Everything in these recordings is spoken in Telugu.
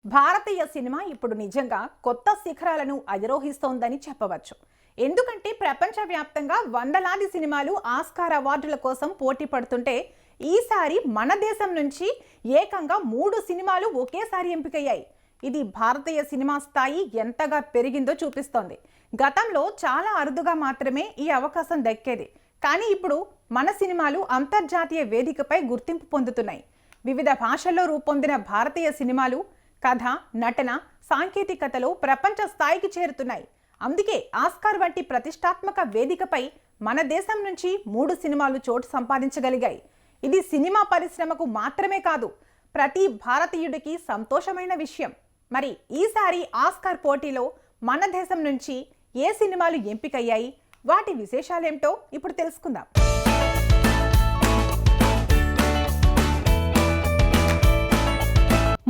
భారతీయ సినిమా ఇప్పుడు నిజంగా కొత్త శిఖరాలను అధిరోహిస్తోందని చెప్పవచ్చు. ఎందుకంటే ప్రపంచవ్యాప్తంగా వందలాది సినిమాలు ఆస్కార్ అవార్డుల కోసం పోటీ పడుతుంటే ఈసారి మన దేశం నుంచి ఏకంగా 3 సినిమాలు ఒకేసారి ఎంపికయ్యాయి. ఇది భారతీయ సినిమా స్థాయి ఎంతగా పెరిగిందో చూపిస్తోంది. గతంలో చాలా అరుదుగా మాత్రమే ఈ అవకాశం దక్కేది. కానీ ఇప్పుడు మన సినిమాలు అంతర్జాతీయ వేదికపై గుర్తింపు పొందుతున్నాయి. వివిధ భాషల్లో రూపొందిన భారతీయ సినిమాలు కథ, నటన, సాంకేతికతలో ప్రపంచ స్థాయికి చేరుతున్నాయి. అందుకే ఆస్కార్ వంటి ప్రతిష్టాత్మక వేదికపై మన దేశం నుంచి 3 సినిమాలు చోటు సంపాదించగలిగాయి. ఇది సినిమా పరిశ్రమకు మాత్రమే కాదు, ప్రతి భారతీయుడికి సంతోషమైన విషయం. మరి ఈసారి ఆస్కార్ పోటీలో మన దేశం నుంచి ఏ సినిమాలు ఎంపికయ్యాయి, వాటి విశేషాలేంటో ఇప్పుడు తెలుసుకుందాం.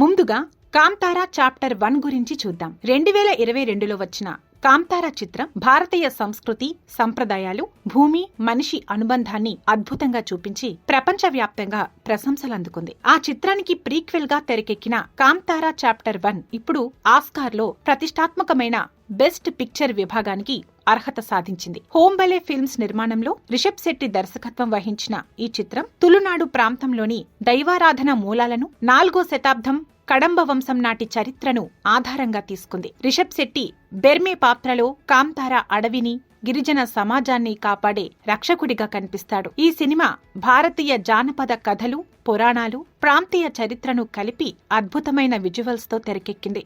ముందుగా కాంతారా చాప్టర్ 1 గురించి చూద్దాం. 2022లో వచ్చిన కాంతారా చిత్రం భారతీయ సంస్కృతి, సంప్రదాయాలు, భూమి, మనిషి అనుబంధాన్ని అద్భుతంగా చూపించి ప్రపంచవ్యాప్తంగా ప్రశంసలు అందుకుంది. ఆ చిత్రానికి ప్రీక్వెల్ గా తెరకెక్కిన కాంతారా చాప్టర్ 1 ఇప్పుడు ఆస్కార్లో ప్రతిష్టాత్మకమైన బెస్ట్ పిక్చర్ విభాగానికి అర్హత సాధించింది. హోంబలే ఫిల్మ్స్ నిర్మాణంలో రిషబ్ శెట్టి దర్శకత్వం వహించిన ఈ చిత్రం తులునాడు ప్రాంతంలోని దైవారాధన మూలాలను, 4వ శతాబ్దం కడంబ వంశం నాటి చరిత్రను ఆధారంగా తీసుకుంది. రిషబ్ శెట్టి బెర్మే పాత్రలో కాంతారా అడవిని, గిరిజన సమాజాన్ని కాపాడే రక్షకుడిగా కనిపిస్తాడు. ఈ సినిమా భారతీయ జానపద కథలు, పురాణాలు, ప్రాంతీయ చరిత్రను కలిపి అద్భుతమైన విజువల్స్ తో తెరకెక్కింది.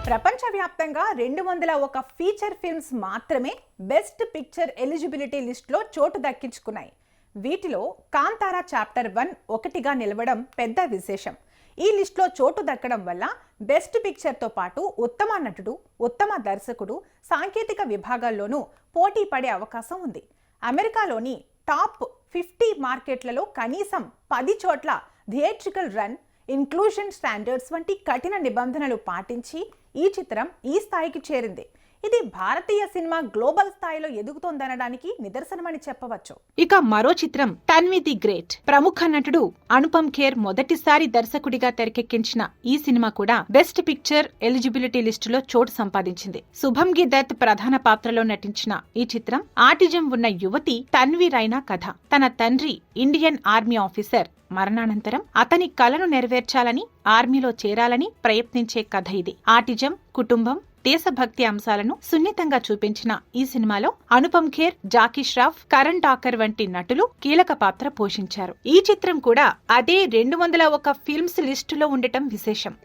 ప్రపంచవ్యాప్తంగా 201 ఫీచర్ ఫిల్మ్స్ మాత్రమే బెస్ట్ పిక్చర్ ఎలిజిబిలిటీ లిస్టులో చోటు దక్కించుకున్నాయి. వీటిలో కాంతారా చాప్టర్ 1 ఒకటిగా నిలవడం పెద్ద విశేషం. ఈ లిస్టులో చోటు దక్కడం వల్ల బెస్ట్ పిక్చర్తో పాటు ఉత్తమ నటుడు, ఉత్తమ దర్శకుడు, సాంకేతిక విభాగాల్లోనూ పోటీ పడే అవకాశం ఉంది. అమెరికాలోని టాప్ 50 మార్కెట్లలో కనీసం 10 చోట్ల థియేట్రికల్ రన్, ఇన్క్లూజన్ స్టాండర్డ్స్ వంటి కఠిన నిబంధనలు పాటించి ఈ చిత్రం ఈ స్థాయికి చేరింది. ఇది భారతీయ సినిమా గ్లోబల్ స్థాయిలో ఎదుగుతోందనడానికి నిదర్శనమని చెప్పవచ్చు. ఇక మరో చిత్రం తన్వి ది గ్రేట్. ప్రముఖ నటుడు అనుపమ్ ఖేర్ మొదటిసారి దర్శకుడిగా తెరకెక్కించిన ఈ సినిమా కూడా బెస్ట్ పిక్చర్ ఎలిజిబిలిటీ లిస్టులో చోటు సంపాదించింది. శుభంగి దత్ ప్రధాన పాత్రలో నటించిన ఈ చిత్రం ఆటిజం ఉన్న యువతి తన్వి రైనా కథ. తన తండ్రి ఇండియన్ ఆర్మీ ఆఫీసర్ మరణానంతరం అతని కలను నెరవేర్చాలని, ఆర్మీలో చేరాలని ప్రయత్నించే కథ ఇది. ఆటిజం, కుటుంబం, దేశభక్తి అంశాలను సున్నితంగా చూపించిన ఈ సినిమాలో అనుపమ్ ఖేర్, జాకీ ష్రాఫ్, కరణ్ ఠాకర్ వంటి నటులు కీలక పాత్ర పోషించారు. ఈ చిత్రం కూడా అదే 201 ఫిల్మ్స్ లిస్టులో ఉండటం విశేషం.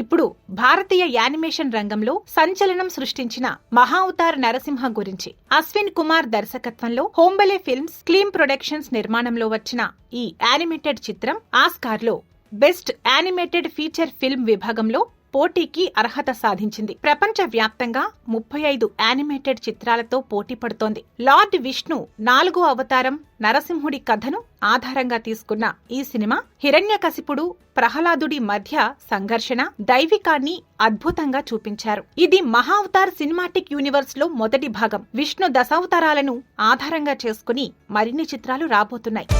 ఇప్పుడు భారతీయ యానిమేషన్ రంగంలో సంచలనం సృష్టించిన మహావతార్ నరసింహ గురించి. అశ్విన్ కుమార్ దర్శకత్వంలో హోంబలే ఫిల్మ్స్, క్లీమ్ ప్రొడక్షన్స్ నిర్మాణంలో వచ్చిన ఈ యానిమేటెడ్ చిత్రం ఆస్కార్లో బెస్ట్ యానిమేటెడ్ ఫీచర్ ఫిల్మ్ విభాగంలో పోటీకి అర్హత సాధించింది. ప్రపంచ వ్యాప్తంగా 35 యానిమేటెడ్ చిత్రాలతో పోటీ పడుతోంది. లార్డ్ విష్ణు 4వ అవతారం నరసింహుడి కథను ఆధారంగా తీసుకున్న ఈ సినిమా హిరణ్యకశిపుడు, ప్రహ్లాదుడి మధ్య సంఘర్షణ, దైవికాన్ని అద్భుతంగా చూపించారు. ఇది మహావతార్ సినిమాటిక్ యూనివర్స్ లో మొదటి భాగం. విష్ణు దశావతారాలను ఆధారంగా చేసుకుని మరిన్ని చిత్రాలు రాబోతున్నాయి.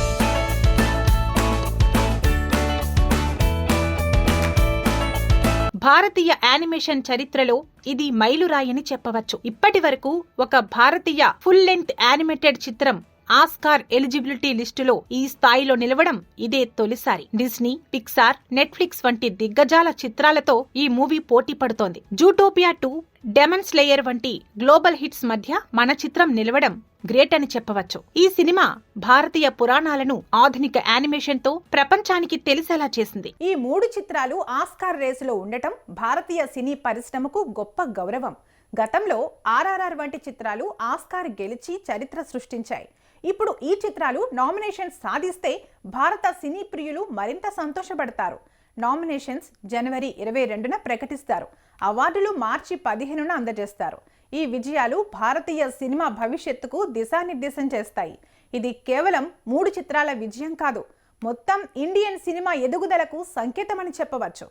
భారతీయ యానిమేషన్ చరిత్రలో ఇది మైలురాయని చెప్పవచ్చు. ఇప్పటి వరకు ఒక భారతీయ ఫుల్ లెంగ్త్ యానిమేటెడ్ చిత్రం ఆస్కార్ ఎలిజిబిలిటీ లిస్టులో ఈ స్థాయిలో నిలవడం ఇదే తొలిసారి. డిస్నీ, పిక్సార్, నెట్ఫ్లిక్స్ వంటి దిగ్గజాల చిత్రాలతో ఈ మూవీ పోటీ పడుతోంది. జూటోపియా 2, డెమన్ స్లేయర్ వంటి గ్లోబల్ హిట్స్ మధ్య మన చిత్రం నిలవడం గ్రేట్ అని చెప్పవచ్చు. ఈ సినిమా భారతీయ పురాణాలను ఆధునిక యానిమేషన్ తో ప్రపంచానికి తెలిసేలా చేసింది. ఈ 3 చిత్రాలు ఆస్కార్ రేసులో ఉండటం భారతీయ సినీ పరిశ్రమకు గొప్ప గౌరవం. గతంలో RRR వంటి చిత్రాలు ఆస్కార్ గెలిచి చరిత్ర సృష్టించాయి. ఇప్పుడు ఈ చిత్రాలు నామినేషన్ సాధిస్తే భారత సినీ ప్రియులు మరింత సంతోషపడతారు. నామినేషన్స్ జనవరి 22న ప్రకటిస్తారు. అవార్డులు మార్చి 15న అందజేస్తారు. ఈ విజయాలు భారతీయ సినిమా భవిష్యత్తుకు దిశానిర్దేశం చేస్తాయి. ఇది కేవలం 3 చిత్రాల విజయం కాదు, మొత్తం ఇండియన్ సినిమా ఎదుగుదలకు సంకేతమని చెప్పవచ్చు.